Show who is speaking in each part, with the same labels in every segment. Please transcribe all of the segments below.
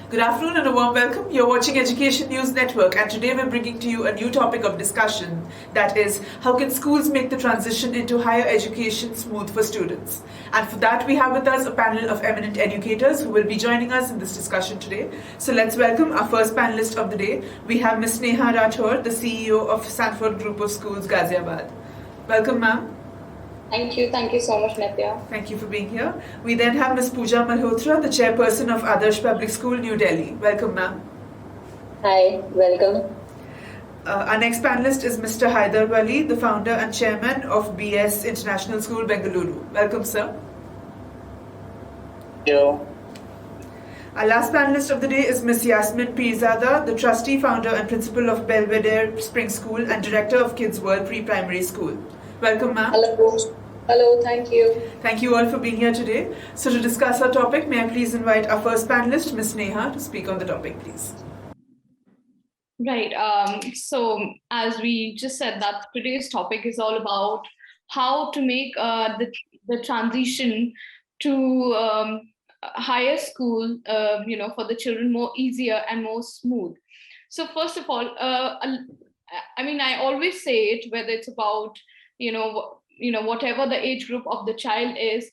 Speaker 1: Good afternoon and a warm welcome. You're watching Education News Network, and today we're bringing to you a new topic of discussion, that is, how can schools make the transition into higher education smooth for students? And for that, we have with us a panel of eminent educators who will be joining us in this discussion today. So let's welcome our first panelist of the day. We have Ms. Sneha Rathor, the CEO of Sanfort Group of Schools, Ghaziabad. Welcome, ma'am.
Speaker 2: Thank you so much, Nitya.
Speaker 1: Thank you for being here. We then have Ms. Pooja Malhotra, the Chairperson of Adarsh Public School, New Delhi. Welcome, ma'am.
Speaker 2: Hi, welcome.
Speaker 1: Our next panelist is Mr. Hyder Vali, the founder and chairman of BS International School, Bengaluru. Welcome, sir.
Speaker 3: Thank you.
Speaker 1: Our last panelist of the day is Ms. Yasmin Pirzada, the trustee, founder and principal of Belvedere Spring School and director of Kids World Pre-Primary School. Welcome, ma'am.
Speaker 2: Hello, thank you.
Speaker 1: Thank you all for being here today. So to discuss our topic, may I please invite our first panelist, Ms. Sneha, to speak on the topic, please.
Speaker 4: Right. So as we just said, that today's topic is all about how to make the transition to higher school, for the children more easier and more smooth. So first of all, I always say it, whether it's about whatever the age group of the child is,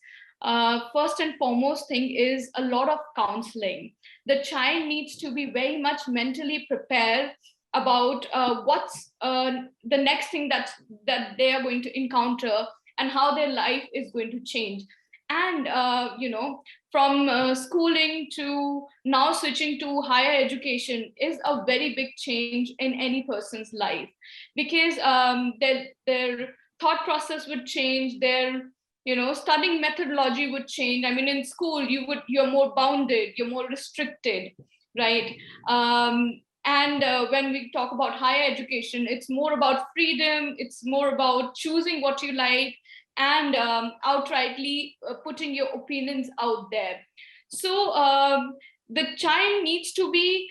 Speaker 4: first and foremost thing is a lot of counseling. The child needs to be very much mentally prepared about what's the next thing that they are going to encounter and how their life is going to change. And from schooling to now switching to higher education is a very big change in any person's life, because their thought process would change, their studying methodology would change. I mean, in school you're more bounded, you're more restricted, right? And when we talk about higher education, it's more about freedom, it's more about choosing what you like and outrightly putting your opinions out there. So the child needs to be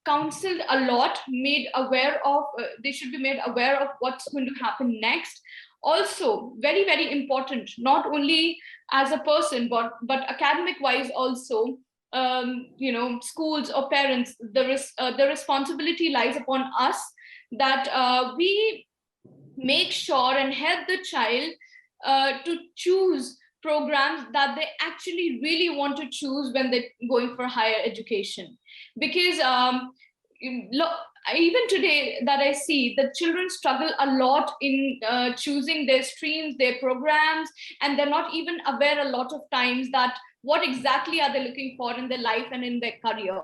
Speaker 4: counseled a lot, made aware of, they should be made aware of what's going to happen next. Also, very, very important, not only as a person, but academic wise also, schools or parents, the responsibility lies upon us that we make sure and help the child to choose programs that they actually really want to choose when they're going for higher education. Because even today that I see, the children struggle a lot in choosing their streams, their programs, and they're not even aware a lot of times that what exactly are they looking for in their life and in their career.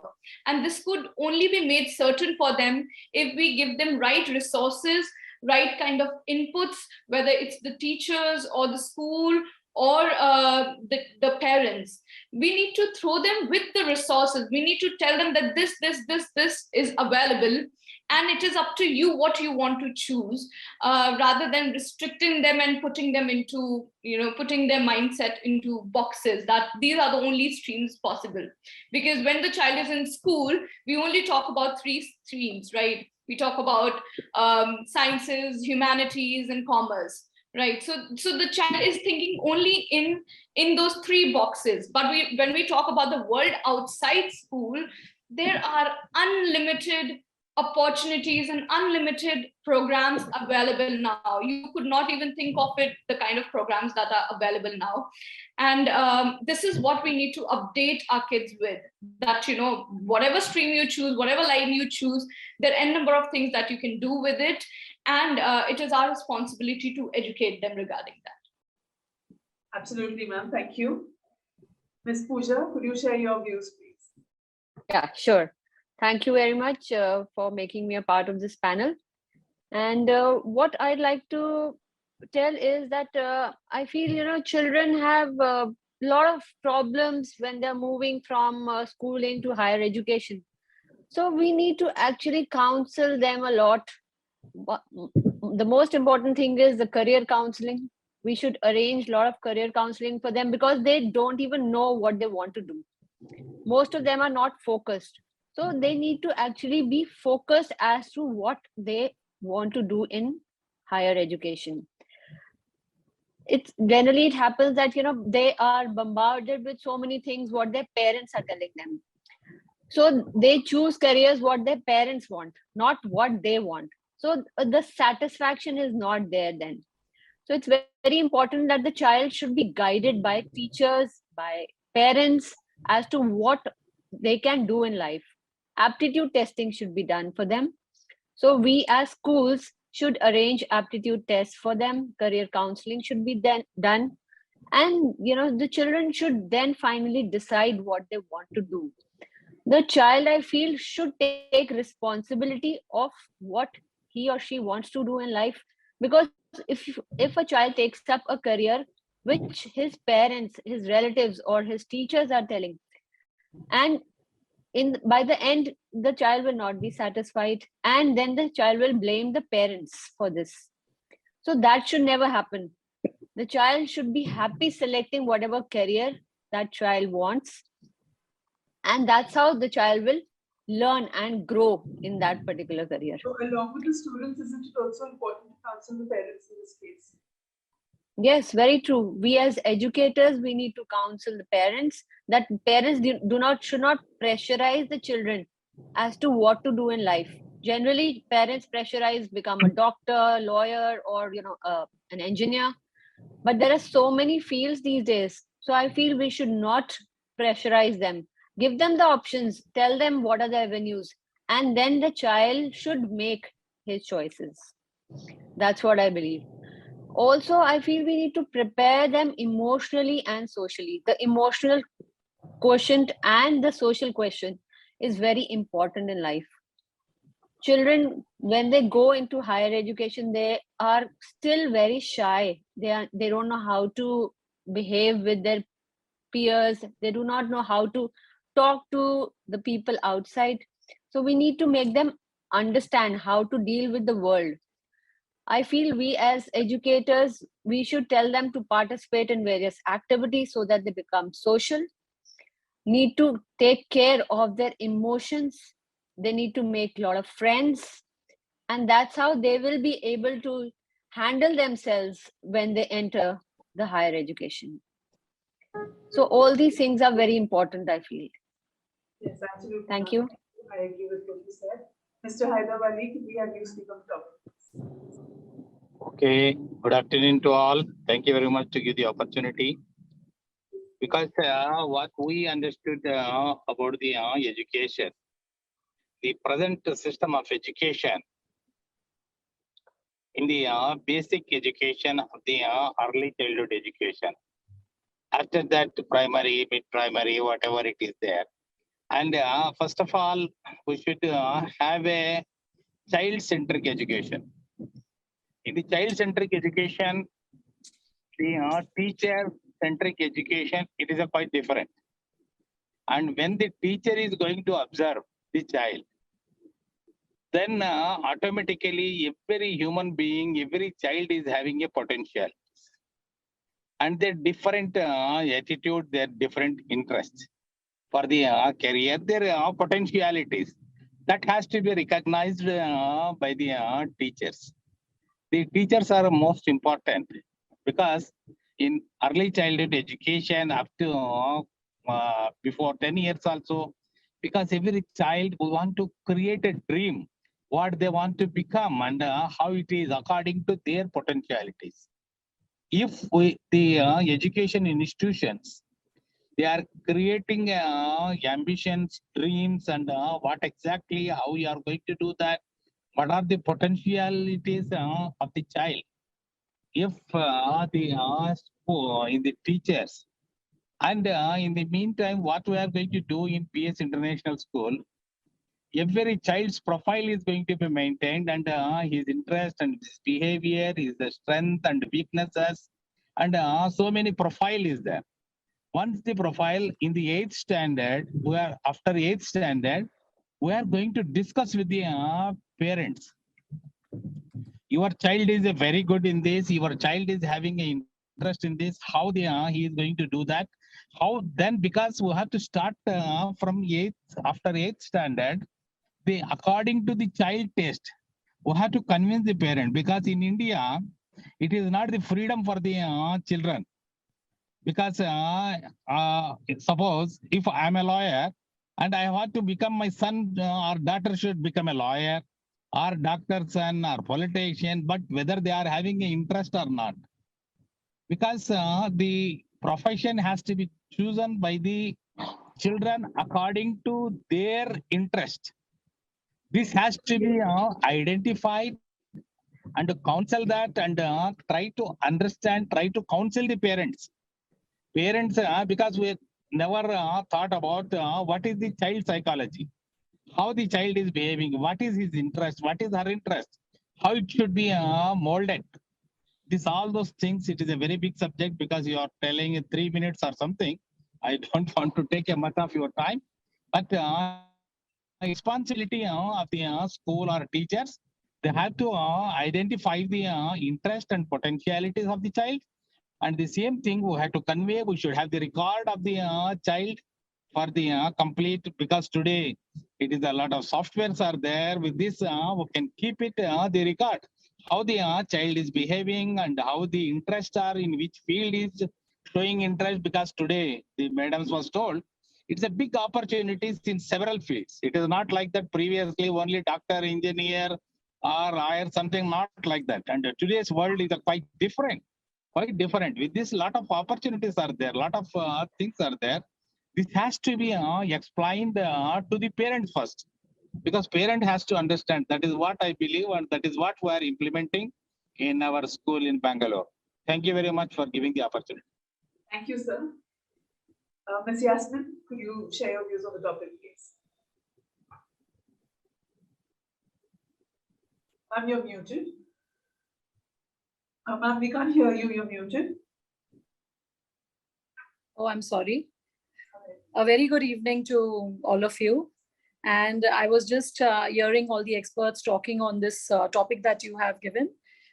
Speaker 4: And this could only be made certain for them if we give them right resources, right kind of inputs, whether it's the teachers or the school or the parents. We need to throw them with the resources. We need to tell them that this is available, and it is up to you what you want to choose, rather than restricting them and putting them into, putting their mindset into boxes that these are the only streams possible. Because when the child is in school, we only talk about 3 streams, right? We talk about sciences, humanities, and commerce, right? So the child is thinking only in those 3 boxes. But when we talk about the world outside school, there are unlimited opportunities and unlimited programs available now. You could not even think of it, the kind of programs that are available now. And this is what we need to update our kids with, that, whatever stream you choose, whatever line you choose, there are n number of things that you can do with it. And it is our responsibility to educate them regarding that.
Speaker 1: Absolutely, ma'am. Thank you. Ms. Pooja, could you share your views, please?
Speaker 5: Yeah, sure. Thank you very much for making me a part of this panel. And what I'd like to tell is that I feel, children have a lot of problems when they're moving from schooling to higher education. So we need to actually counsel them a lot. But the most important thing is the career counseling. We should arrange a lot of career counseling for them, because they don't even know what they want to do. Most of them are not focused. So they need to actually be focused as to what they want to do in higher education. It happens that, they are bombarded with so many things what their parents are telling them. So they choose careers what their parents want, not what they want. So the satisfaction is not there then. So it's very important that the child should be guided by teachers, by parents, as to what they can do in life. Aptitude testing should be done for them. So we as schools should arrange aptitude tests for them. Career counseling should be then done. And the children should then finally decide what they want to do. The child, I feel, should take responsibility of what he or she wants to do in life. Because if a child takes up a career which his parents, his relatives, or his teachers are telling, and by the end the child will not be satisfied, and then the child will blame the parents for this. So that should never happen. The child should be happy selecting whatever career that child wants, and that's how the child will learn and grow in that particular career.
Speaker 1: So, along with the students, isn't it also important to counsel the parents in this case?
Speaker 5: Yes, very true. We as educators, we need to counsel the parents that parents should not pressurize the children as to what to do in life. Generally, parents pressurize become a doctor, lawyer, or an engineer. But there are so many fields these days. So I feel we should not pressurize them. Give them the options, tell them what are the avenues, and then the child should make his choices. That's what I believe. Also, I feel we need to prepare them emotionally and socially. The emotional quotient and the social quotient is very important in life. Children, when they go into higher education, they are still very shy. They don't know how to behave with their peers. They do not know how to talk to the people outside. So we need to make them understand how to deal with the world. I feel we as educators, we should tell them to participate in various activities so that they become social, need to take care of their emotions. They need to make a lot of friends, and that's how they will be able to handle themselves when they enter the higher education. So all these things are very important, I feel.
Speaker 1: Yes, absolutely.
Speaker 5: Thank you.
Speaker 1: I agree with what you said. Mr. Hyder Vali, can we have you speak on the topic?
Speaker 3: Okay, good afternoon to all. Thank you very much to give the opportunity. Because what we understood about the education, the present system of education, in the basic education of the early childhood education, after that primary, mid-primary, whatever it is there. And first of all, we should have a child-centric education. In the child-centric education, the teacher-centric education, it is a quite different. And when the teacher is going to observe the child, then automatically every human being, every child is having a potential. And their different attitude, their different interests for the career, their potentialities. That has to be recognized by the teachers. The teachers are most important because in early childhood education up to before 10 years also, because every child will want to create a dream, what they want to become and how it is according to their potentialities. If the education institutions, they are creating ambitions, dreams, and what exactly, how you are going to do that, what are the potentialities of the child. If in the teachers, and in the meantime, what we are going to do in PS International School, every child's profile is going to be maintained, and his interest and his behavior, his strength and weaknesses, and so many profile is there. Once the profile in the 8th standard, after 8th standard, we are going to discuss with the parents. Your child is very good in this, your child is having an interest in this, how he is going to do that, how then, because we have to start from 8th, after 8th standard, according to the child taste, we have to convince the parent, because in India, it is not the freedom for the children. Because suppose if I'm a lawyer and I want to become, my son or daughter should become a lawyer or doctor son or politician, but whether they are having an interest or not. Because the profession has to be chosen by the children according to their interest. This has to be identified and counsel that, and try to understand, try to counsel the parents. Parents, because we never thought about what is the child psychology, how the child is behaving, what is his interest, what is her interest, how it should be molded. This, all those things, it is a very big subject because you are telling in 3 minutes or something. I don't want to take a much of your time, but responsibility of the school or teachers, they have to identify the interest and potentialities of the child. And the same thing we have to convey, we should have the record of the child for the complete, because today it is a lot of softwares are there. With this, we can keep it the record, how the child is behaving and how the interests are, in which field is showing interest. Because today the madams was told it's a big opportunities in several fields. It is not like that previously only doctor, engineer or lawyer, something, not like that. And today's world is quite different. Quite different. With this, lot of opportunities are there, lot of things are there. This has to be explained to the parents first, because parent has to understand. That is what I believe, and that is what we are implementing in our school in Bangalore. Thank you very much for giving the opportunity.
Speaker 1: Thank you, sir. Ms. Yasmin, could you share your views on the topic, please? Ma'am, you're muted. Ma'am, we can't hear you. You're muted.
Speaker 6: Oh, I'm sorry. A very good evening to all of you. And I was just hearing all the experts talking on this topic that you have given.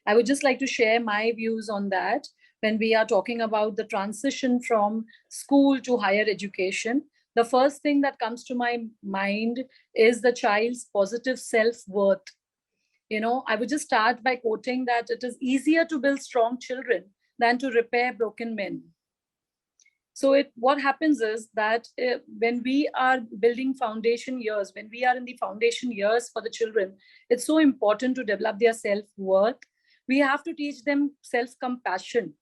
Speaker 6: I would just like to share my views on that. When we are talking about the transition from school to higher education, the first thing that comes to my mind is the child's positive self-worth. You know, I would just start by quoting that it is easier to build strong children than to repair broken men. So what happens is that when we are building foundation years, when we are in the foundation years for the children, it's so important to develop their self-worth. We have to teach them self-compassion.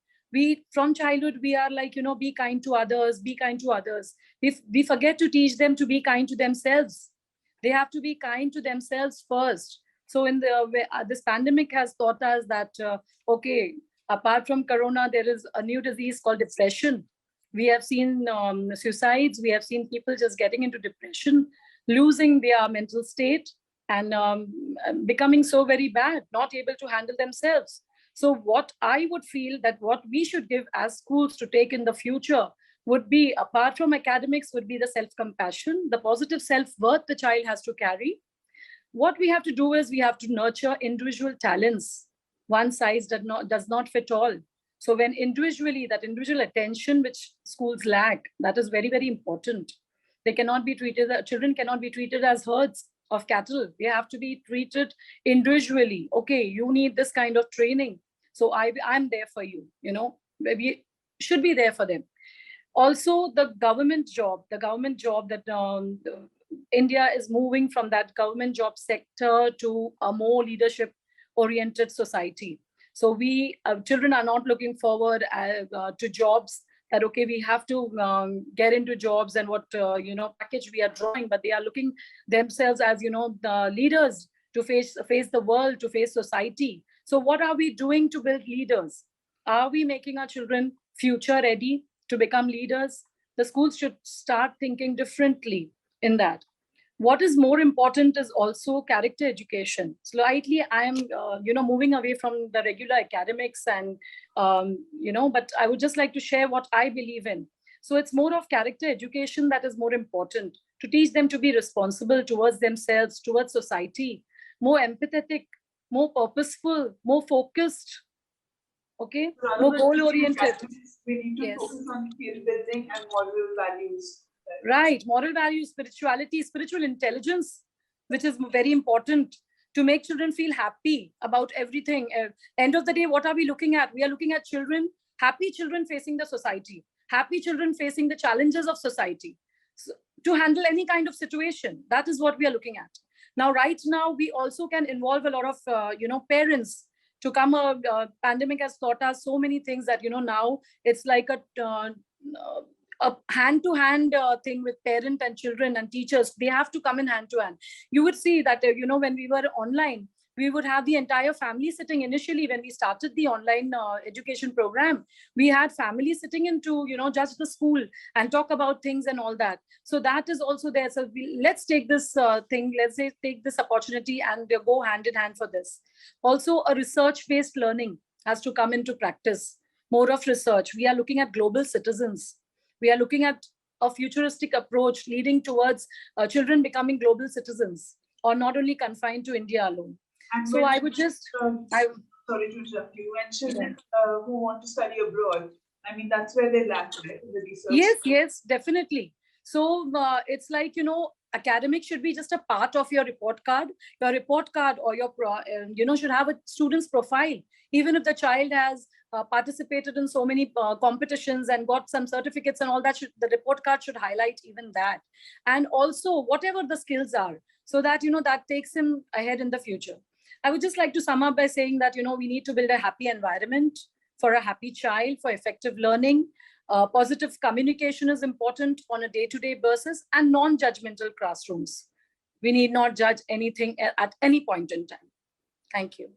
Speaker 6: From childhood, we are like, be kind to others, be kind to others. We forget to teach them to be kind to themselves. They have to be kind to themselves first. So this pandemic has taught us that, okay, apart from corona, there is a new disease called depression. We have seen suicides. We have seen people just getting into depression, losing their mental state, and becoming so very bad, not able to handle themselves. So what I would feel that what we should give as schools to take in the future would be, apart from academics, would be the self-compassion, the positive self-worth the child has to carry. What we have to do is we have to nurture individual talents. One size does not fit all. So when that individual attention which schools lack, that is very, very important. Children cannot be treated as herds of cattle. They have to be treated individually. Okay, you need this kind of training. So I'm there for you, we should be there for them. Also, the government job that India is moving from that government job sector to a more leadership oriented society. So children are not looking forward to jobs that, okay, we have to get into jobs and what, package we are drawing, but they are looking themselves as, the leaders to face the world, to face society. So what are we doing to build leaders? Are we making our children future ready to become leaders? The schools should start thinking differently in that. What is more important is also character education. Slightly, I am, moving away from the regular academics and, but I would just like to share what I believe in. So it's more of character education that is more important, to teach them to be responsible towards themselves, towards society, more empathetic, more purposeful, more focused, okay, more goal-oriented.
Speaker 1: We need to focus on skill building and moral values.
Speaker 6: Right, moral values, spirituality, spiritual intelligence, which is very important to make children feel happy about everything. End of the day, what are we looking at? We are looking at children, happy children facing the society, happy children facing the challenges of society. So to handle any kind of situation. That is what we are looking at. Now, right now, we also can involve a lot of, parents to come. Pandemic has taught us so many things that, now it's like a hand-to-hand thing with parent and children and teachers. They have to come in hand-to-hand. You would see that, when we were online, we would have the entire family sitting. Initially, when we started the online education program, we had family sitting into, just the school and talk about things and all that. So that is also there. So let's take this take this opportunity and go hand in hand for this. Also, a research-based learning has to come into practice. More of research. We are looking at global citizens. We are looking at a futuristic approach leading towards children becoming global citizens, or not only confined to India alone.
Speaker 1: And
Speaker 6: so I would just,
Speaker 1: sorry to interrupt you. When children who want to study abroad, I mean, that's where they lack, right, in the research.
Speaker 6: Yes, definitely. So it's like, academic should be just a part of your report card. Your report card or your, should have a student's profile. Even if the child has participated in so many competitions and got some certificates and all that, the report card should highlight even that. And also whatever the skills are, so that, that takes him ahead in the future. I would just like to sum up by saying that, we need to build a happy environment for a happy child, for effective learning. Positive communication is important on a day-to-day basis, and non-judgmental classrooms. We need not judge anything at any point in time. Thank you.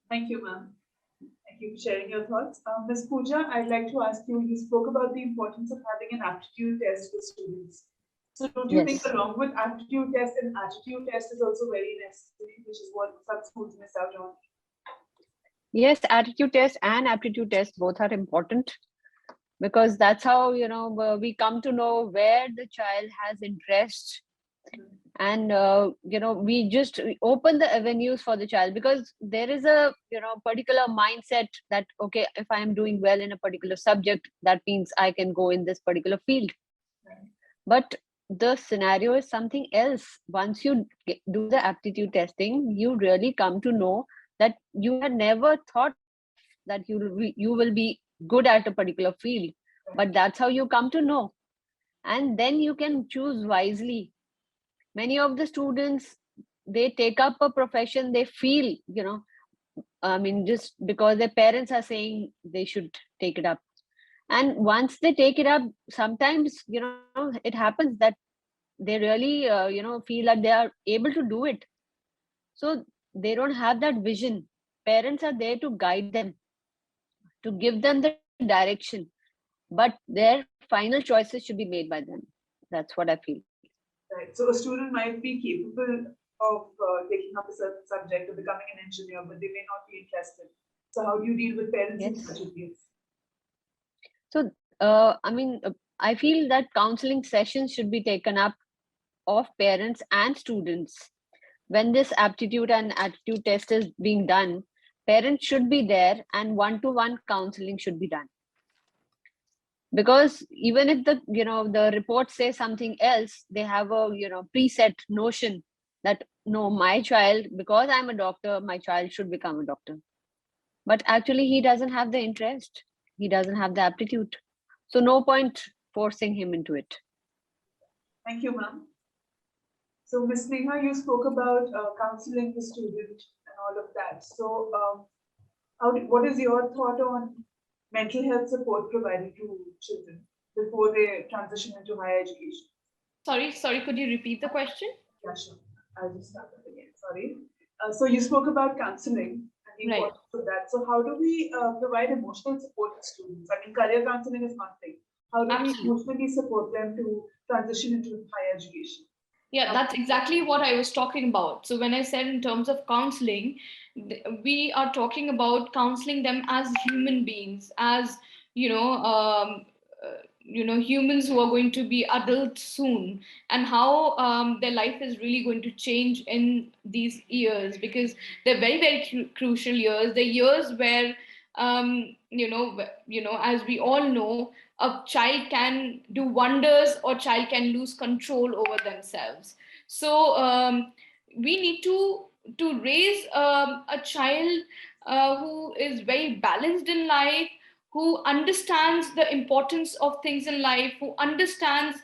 Speaker 1: Thank you, ma'am. Thank you for sharing your thoughts. Ms. Pooja, I'd like to ask you, you spoke about the importance of having an aptitude test for students. So don't you think along with aptitude test, an attitude test is also very necessary, which is what some schools miss out on?
Speaker 5: Yes, attitude test and aptitude test both are important, because that's how, we come to know where the child has interest. And, we just open the avenues for the child, because there is a, particular mindset that, okay, if I am doing well in a particular subject, that means I can go in this particular field. But the scenario is something else. Once you do the aptitude testing, you really come to know that you had never thought that you will be good at a particular field, but that's how you come to know. And then you can choose wisely. Many of the students, they take up a profession they feel, just because their parents are saying they should take it up. And once they take it up, sometimes, it happens that they really, feel that they are able to do it. So they don't have that vision. Parents are there to guide them, to give them the direction, but their final choices should be made by them. That's what I feel.
Speaker 1: Right. So a student might be capable of taking up a certain subject or becoming an engineer, but they may not be interested. So how do you deal with parents in such a case?
Speaker 5: So, I feel that counseling sessions should be taken up of parents and students. When this aptitude and attitude test is being done, parents should be there and one-to-one counseling should be done. Because even if the report says something else, they have a preset notion that no, my child, because I'm a doctor, my child should become a doctor. But actually he doesn't have the interest, he doesn't have the aptitude. So no point forcing him into it.
Speaker 1: Thank you, ma'am. So Ms. Sneha, you spoke about counseling the student and all of that. So what is your thought on mental health support provided to children before they transition into higher education?
Speaker 4: Sorry, could you repeat the question?
Speaker 1: Yeah, sure. I'll just start that again. Sorry. So you spoke about counseling and the importance of that. So how do we provide emotional support to students? I mean, career counseling is one thing. How do we emotionally support them to transition into higher education?
Speaker 4: Yeah, that's exactly what I was talking about. So when I said in terms of counseling, we are talking about counseling them as human beings, as humans who are going to be adults soon, and how their life is really going to change in these years, because they're very, very crucial years. They're years where as we all know, a child can do wonders or child can lose control over themselves. So we need to raise a child who is very balanced in life, who understands the importance of things in life, who understands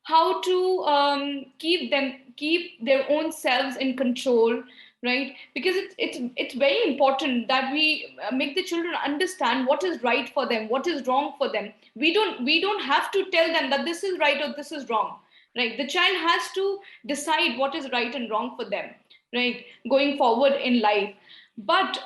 Speaker 4: how to keep their own selves in control, right? Because it's very important that we make the children understand what is right for them, what is wrong for them. We don't have to tell them that this is right or this is wrong, right? The child has to decide what is right and wrong for them, right, going forward in life. But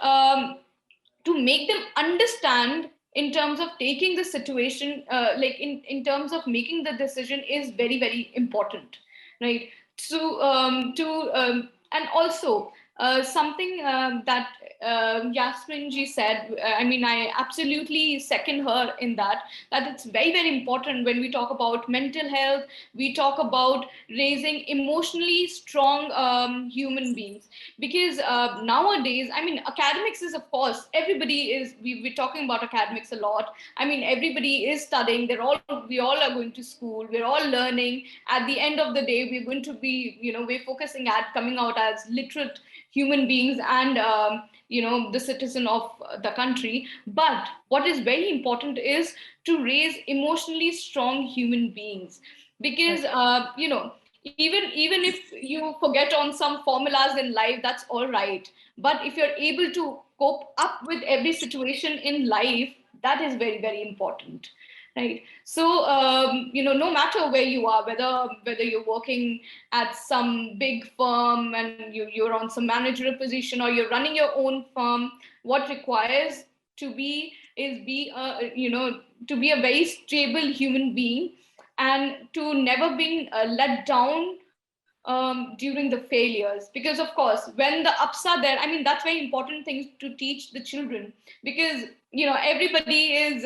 Speaker 4: to make them understand in terms of taking the situation, like in terms of making the decision, is very, very important, right? And also something that Yasmin ji said, I mean, I absolutely second her in that, that it's very, very important when we talk about mental health, we talk about raising emotionally strong human beings. Because nowadays, I mean, academics is, of course, everybody is, we're talking about academics a lot. I mean, everybody is studying, we all are going to school, we're all learning. At the end of the day, we're going to be, we're focusing at coming out as literate human beings and the citizen of the country. But what is very important is to raise emotionally strong human beings. Because even if you forget on some formulas in life, that's all right. But if you're able to cope up with every situation in life, that is very, very important, right? So no matter where you are, whether you're working at some big firm and you're on some managerial position, or you're running your own firm, what requires to be is to be a very stable human being, and to never being let down during the failures. Because of course, when the ups are there, I mean, that's very important things to teach the children. Because everybody is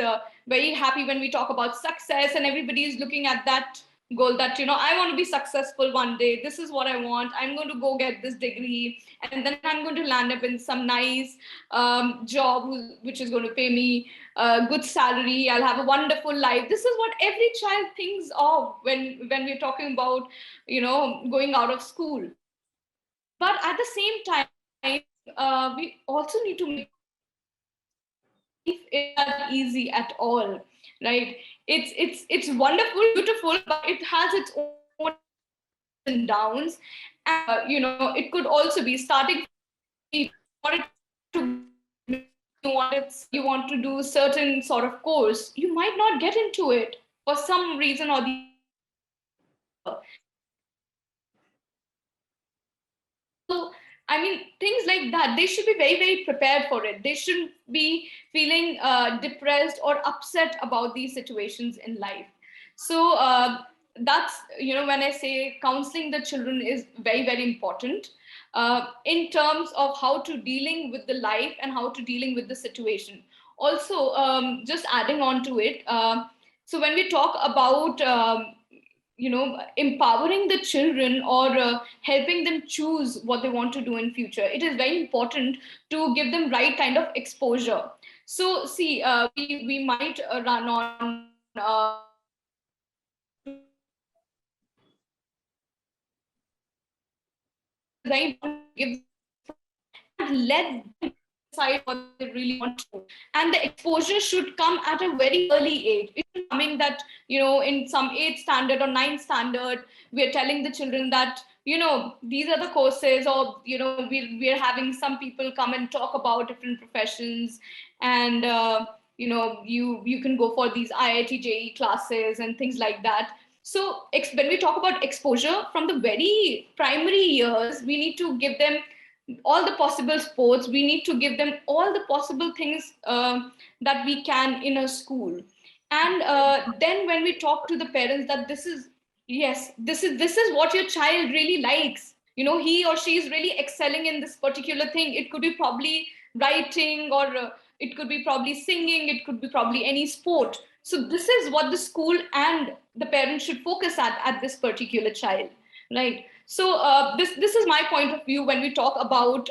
Speaker 4: very happy when we talk about success, and everybody is looking at that goal, that I want to be successful one day, this is what I want, I'm going to go get this degree, and then I'm going to land up in some nice job which is going to pay me a good salary, I'll have a wonderful life. This is what every child thinks of when we're talking about going out of school. But at the same time, we also need to make life is not easy at all, right? It's wonderful, beautiful, but it has its own and downs. And it could also be starting to you want to do certain sort of course, you might not get into it for some reason or the other. So, I mean, things like that, they should be very, very prepared for it. They shouldn't be feeling depressed or upset about these situations in life. So that's, when I say counseling the children is very, very important in terms of how to dealing with the life and how to dealing with the situation. Also, just adding on to it, so when we talk about empowering the children, or helping them choose what they want to do in future, it is very important to give them right kind of exposure. So see, we might run on very important to give and let them decide what they really want to. And the exposure should come at a very early age. It's not coming that, in some 8th standard or 9th standard, we're telling the children that, these are the courses, or, we're having some people come and talk about different professions, and, you can go for these IIT JEE classes and things like that. So when we talk about exposure from the very primary years, we need to give them all the possible sports, we need to give them all the possible things that we can in a school. And then when we talk to the parents that this is what your child really likes, he or she is really excelling in this particular thing, it could be probably writing, or it could be probably singing, it could be probably any sport. So this is what the school and the parents should focus at this particular child, right? So this is my point of view when we talk about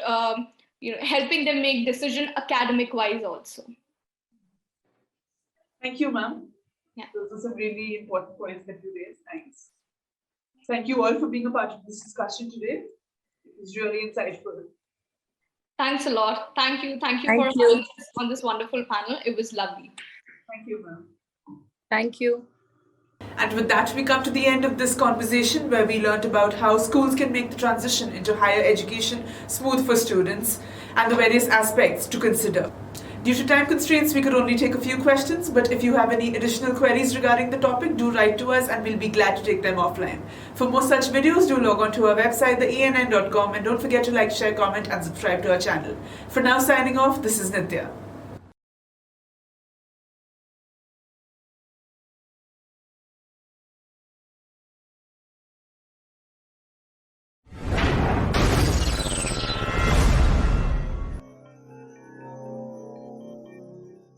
Speaker 4: helping them make decision academic wise also.
Speaker 1: Thank you, ma'am.
Speaker 4: Yeah.
Speaker 1: Those are some really important points that you raised. Thanks. Thank you all for being a part of this discussion today. It was really insightful.
Speaker 4: Thanks a lot. Thank you for having us on this wonderful panel. It was lovely.
Speaker 1: Thank you, ma'am.
Speaker 6: Thank you.
Speaker 1: And with that, we come to the end of this conversation where we learned about how schools can make the transition into higher education smooth for students and the various aspects to consider. Due to time constraints, we could only take a few questions, but if you have any additional queries regarding the topic, do write to us and we'll be glad to take them offline. For more such videos, do log on to our website, theENN.com, and don't forget to like, share, comment, and subscribe to our channel. For now, signing off, this is Nitya.